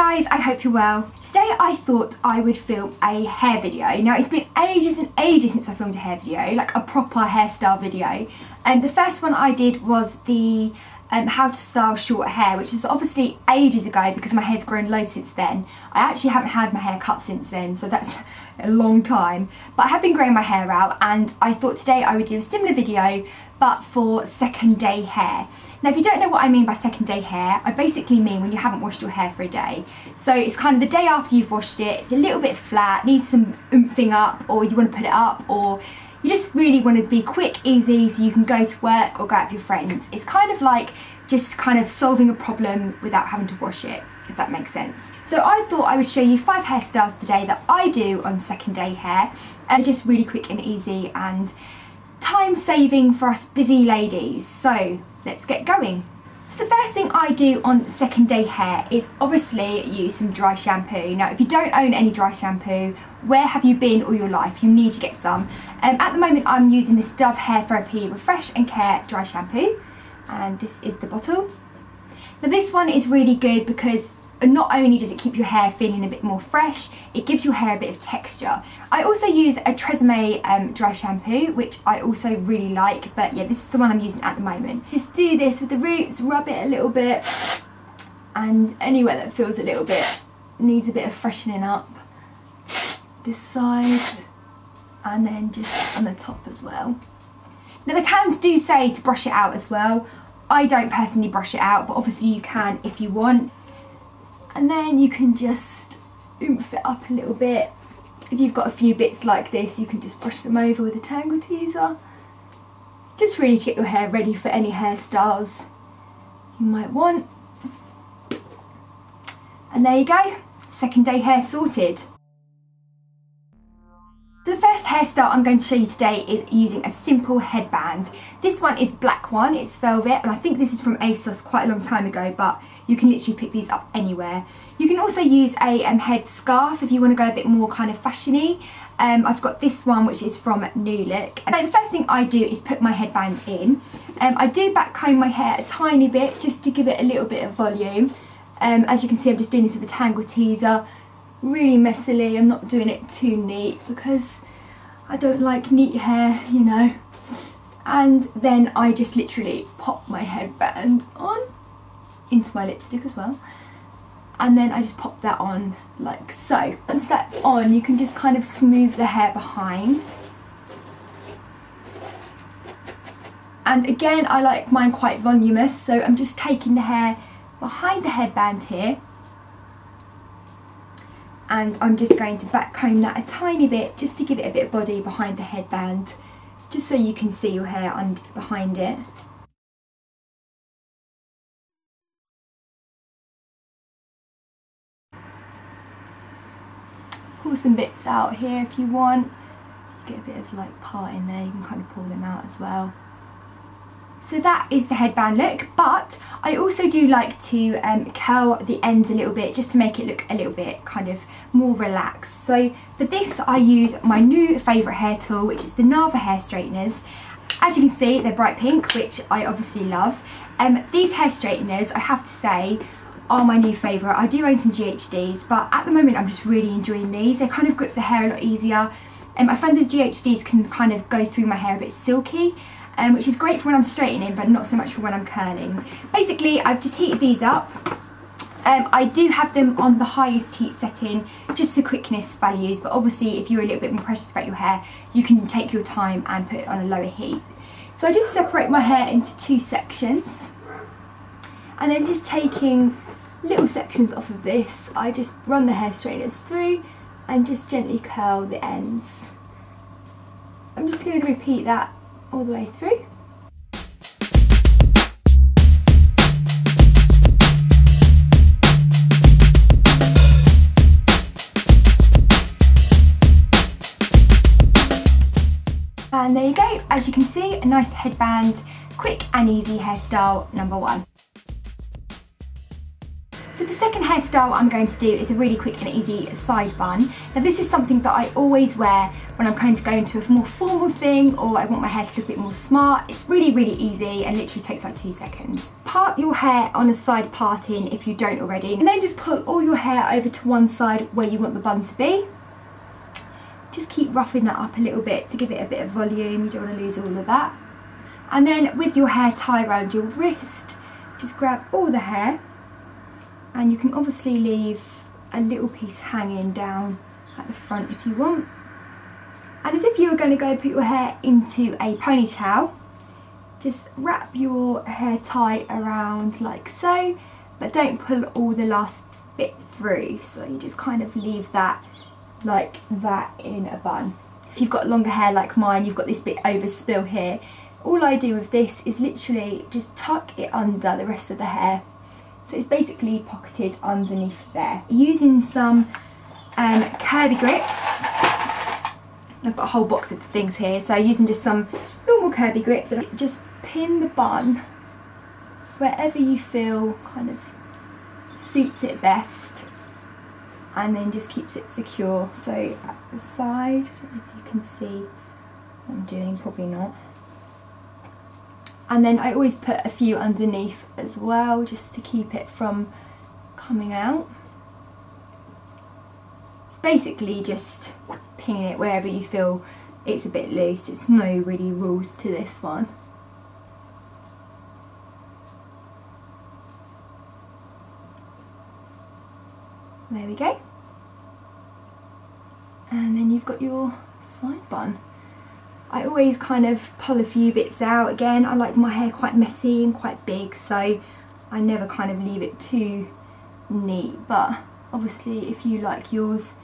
guys, I hope you're well. Today I thought I would film a hair video. Now it's been ages and ages since I filmed a hair video, like a proper hairstyle video. The first one I did was the how to style short hair, which is obviously ages ago because my hair's grown loads since then. I actually haven't had my hair cut since then, so that's a long time. But I have been growing my hair out, and I thought today I would do a similar video but for second day hair. Now if you don't know what I mean by second day hair, I basically mean when you haven't washed your hair for a day. So it's kind of the day after you've washed it, it's a little bit flat, needs some oomph-ing up, or you want to put it up, or you just really want to be quick, easy, so you can go to work or go out with your friends. It's kind of like just kind of solving a problem without having to wash it, if that makes sense. So I thought I would show you 5 hairstyles today that I do on second day hair, and just really quick and easy and time saving for us busy ladies. So let's get going. So the first thing I do on second day hair is obviously use some dry shampoo. Now if you don't own any dry shampoo, where have you been all your life? You need to get some. At the moment I'm using this Dove Hair Therapy Refresh and Care dry shampoo, and this is the bottle. Now this one is really good because not only does it keep your hair feeling a bit more fresh, it gives your hair a bit of texture. I also use a Tresemme dry shampoo, which I also really like, but yeah, this is the one I'm using at the moment. Just do this with the roots, rub it a little bit, and anywhere that feels a little bit needs a bit of freshening up. This side, and then just on the top as well. Now the cans do say to brush it out as well. I don't personally brush it out, but obviously you can if you want. And then you can just oomph it up a little bit. If you've got a few bits like this, you can just brush them over with a tangle teaser. It's just really to get your hair ready for any hairstyles you might want. And there you go, second day hair sorted. So the first hairstyle I'm going to show you today is using a simple headband. This one is black one, it's velvet, and I think this is from ASOS quite a long time ago, but you can literally pick these up anywhere. You can also use a head scarf if you want to go a bit more kind of fashiony. I've got this one which is from New Look. So the first thing I do is put my headband in. I do back comb my hair a tiny bit just to give it a little bit of volume. As you can see, I'm just doing this with a tangle teaser. Really messily, I'm not doing it too neat because I don't like neat hair, you know. And then I just literally pop my headband on into my lipstick as well, and then I just pop that on like so. Once that's on, you can just kind of smooth the hair behind. And again, I like mine quite voluminous, so I'm just taking the hair behind the headband here, and I'm just going to back comb that a tiny bit just to give it a bit of body behind the headband, just so you can see your hair behind it. Pull some bits out here if you want. Get a bit of like part in there, you can kind of pull them out as well. So that is the headband look, but I also do like to curl the ends a little bit just to make it look a little bit kind of more relaxed. So for this I use my new favourite hair tool, which is the Nava hair straighteners. As you can see, they're bright pink, which I obviously love. These hair straighteners, I have to say, are my new favourite. I do own some GHDs, but at the moment I'm just really enjoying these. They kind of grip the hair a lot easier. I find the GHDs can kind of go through my hair a bit silky, which is great for when I'm straightening, but not so much for when I'm curling. Basically, I've just heated these up. I do have them on the highest heat setting, just for quickness values, but obviously if you're a little bit more precious about your hair, you can take your time and put it on a lower heat. So I just separate my hair into 2 sections, and then just taking little sections off of this, I just run the hair straighteners through and just gently curl the ends. I'm just going to repeat that all the way through. And there you go, as you can see, a nice headband, quick and easy hairstyle number 1. So the second hairstyle I'm going to do is a really quick and easy side bun. Now this is something that I always wear when I'm going to go into a more formal thing, or I want my hair to look a bit more smart. It's really, really easy and literally takes like 2 seconds. part your hair on a side parting if you don't already, and then just pull all your hair over to one side where you want the bun to be. Just keep roughing that up a little bit to give it a bit of volume, you don't want to lose all of that. And then with your hair tie around your wrist, just grab all the hair, and you can obviously leave a little piece hanging down at the front if you want. And as if you were going to go put your hair into a ponytail, just wrap your hair tie around like so, but don't pull all the last bit through, so you just kind of leave that like that in a bun. If you've got longer hair like mine, you've got this bit overspill here, all I do with this is literally just tuck it under the rest of the hair, so it's basically pocketed underneath there. Using some curvy grips, I've got a whole box of things here, so using just some normal curvy grips, and just pin the bun wherever you feel kind of suits it best, and then just keeps it secure. So at the side, I don't know if you can see what I'm doing, probably not. And then I always put a few underneath as well, just to keep it from coming out. It's basically just pinning it wherever you feel it's a bit loose. It's no really rules to this one. There we go. And then you've got your side bun. I always kind of pull a few bits out. Again, I like my hair quite messy and quite big, so I never kind of leave it too neat. But obviously if you like yours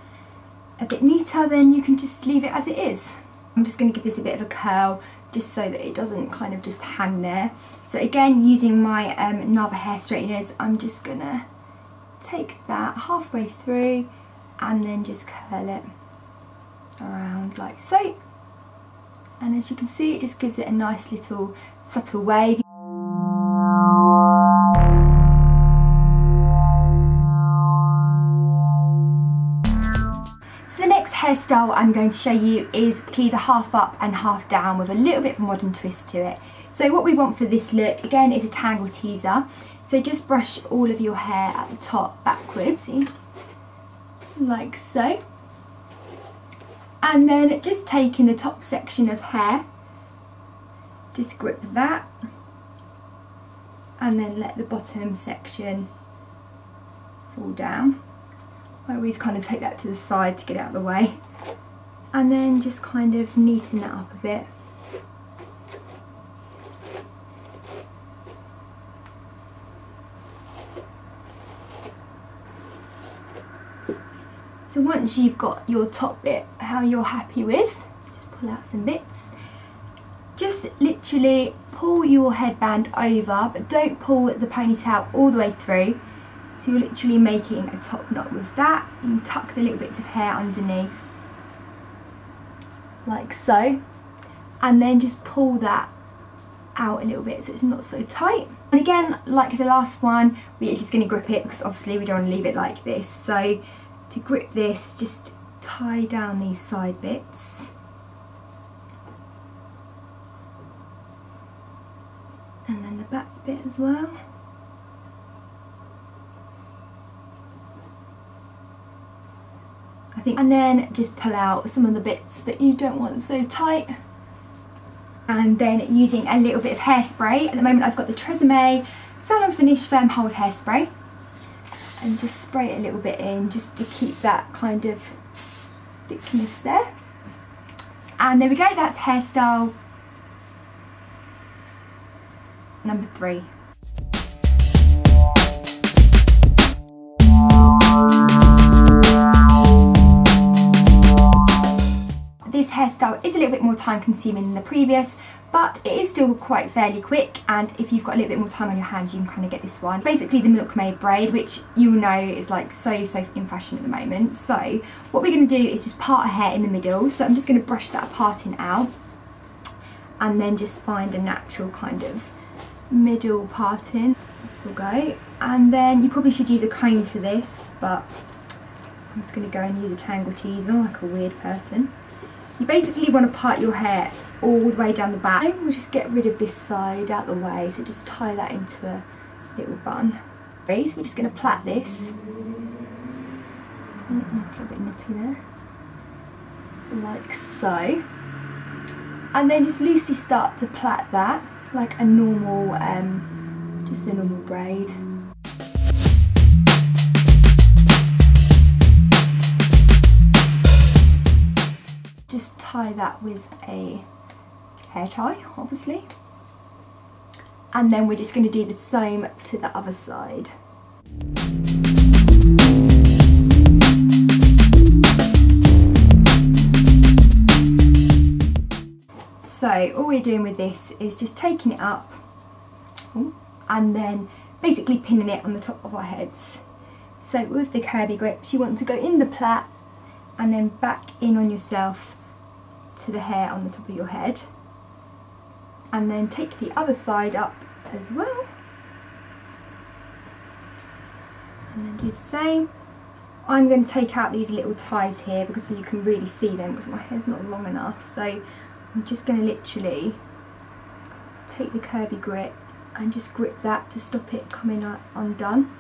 a bit neater, then you can just leave it as it is. I'm just going to give this a bit of a curl just so that it doesn't kind of just hang there. So again, using my Nava hair straighteners, I'm just going to take that halfway through and then just curl it around like so. And as you can see, it just gives it a nice little subtle wave. So the next hairstyle I'm going to show you is the half up and half down with a little bit of a modern twist to it. So what we want for this look, again, is a tangle teaser. So just brush all of your hair at the top backwards, see? Like so. And then just taking the top section of hair, just grip that, and then let the bottom section fall down. I always kind of take that to the side to get it out of the way, and then just kind of neaten that up a bit. So once you've got your top bit how you're happy with, just pull out some bits. Just literally pull your headband over, but don't pull the ponytail all the way through. So you're literally making a top knot with that. You can tuck the little bits of hair underneath, like so. And then just pull that out a little bit so it's not so tight. And again, like the last one, we are just going to grip it because obviously we don't want to leave it like this. So to grip this, just tie down these side bits. And then the back bit as well. And then just pull out some of the bits that you don't want so tight. And then using a little bit of hairspray, at the moment I've got the Tresemme Salon Finish Firm Hold Hairspray. And just spray it a little bit in just to keep that kind of thickness there. And there we go, that's hairstyle number 3. This hairstyle is a little bit more time consuming than the previous, but it is still quite fairly quick, and if you've got a little bit more time on your hands you can kind of get this one. It's basically the MILKMAID braid, which you know is like so in fashion at the moment. So what we're going to do is just part our hair in the middle, so I'm just going to brush that parting out and then just find a natural kind of middle parting. This will go, and then you probably should use a comb for this, but I'm just going to go and use a tangle teaser like a weird person. You basically want to part your hair all the way down the back. We'll just get rid of this side out the way, so just tie that into little bun. So we're just going to plait this. It's a little bit knotty there. Like so. And then just loosely start to plait that like a normal, just a normal braid. Just tie that with a hair tie, obviously. And then we're just going to do the same to the other side. So all we're doing with this is just taking it up and then basically pinning it on the top of our heads. So with the curvy grips you want to go in the plait and then back in on yourself to the hair on the top of your head, and then take the other side up as well and then do the same. I'm going to take out these little ties here because you can really see them because my hair's not long enough, so I'm just going to literally take the curvy grip and just grip that to stop it coming undone.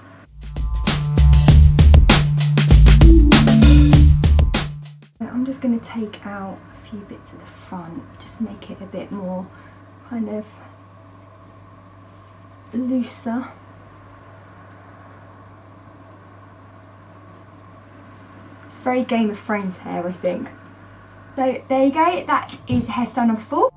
So I'm just going to take out a few bits at the front, just make it a bit more kind of looser. It's very Game of Thrones hair, I think. So there you go, that is hairstyle number 4.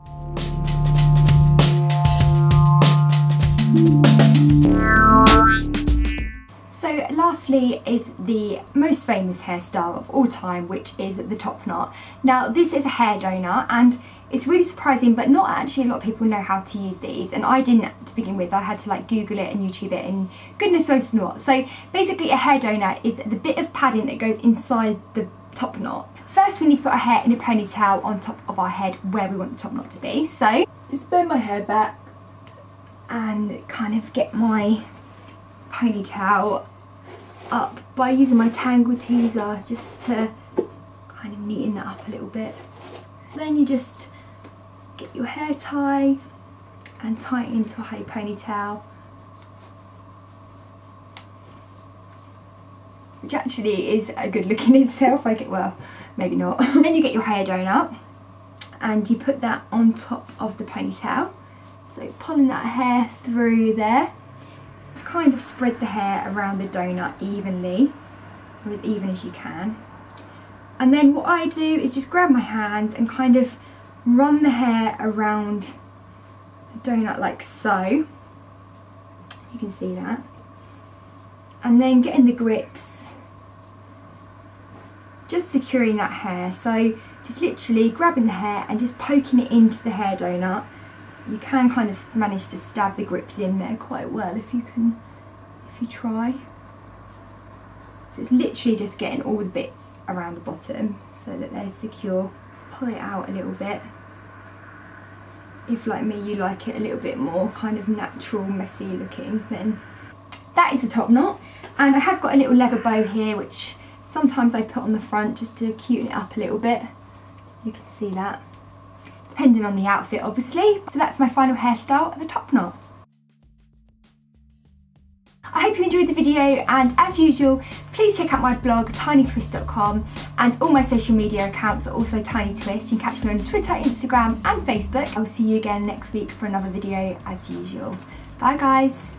So lastly is the most famous hairstyle of all time, which is the top knot. Now this is a hair donut and it's really surprising, but not actually a lot of people know how to use these, and I didn't to begin with. I had to like Google it and YouTube it and goodness knows what. So basically a hair donut is the bit of padding that goes inside the top knot. First we need to put our hair in a ponytail on top of our head where we want the top knot to be. So just bend my hair back and kind of get my ponytail up by using my tangle teaser just to kind of neaten that up a little bit. Then you just get your hair tie and tie it into a high ponytail, which actually is a good look in itself. Well, maybe not. Then you get your hair donut and you put that on top of the ponytail. So pulling that hair through there, just kind of spread the hair around the donut evenly, or as even as you can. And then what I do is just grab my hand and kind of run the hair around the donut like so. You can see that. And then getting the grips, just securing that hair. So just literally grabbing the hair and just poking it into the hair donut. You can kind of manage to stab the grips in there quite well if you try. So it's literally just getting all the bits around the bottom so that they're secure. Pull it out a little bit. If like me you like it a little bit more kind of natural, messy looking, then that is the top knot. And I have got a little leather bow here which sometimes I put on the front just to cuten it up a little bit. You can see that. Depending on the outfit obviously. So that's my final hairstyle, the top knot. I hope you enjoyed the video, and as usual please check out my blog tinytwisst.com, and all my social media accounts are also tinytwisst. You can catch me on Twitter, Instagram and Facebook. I'll see you again next week for another video as usual. Bye guys.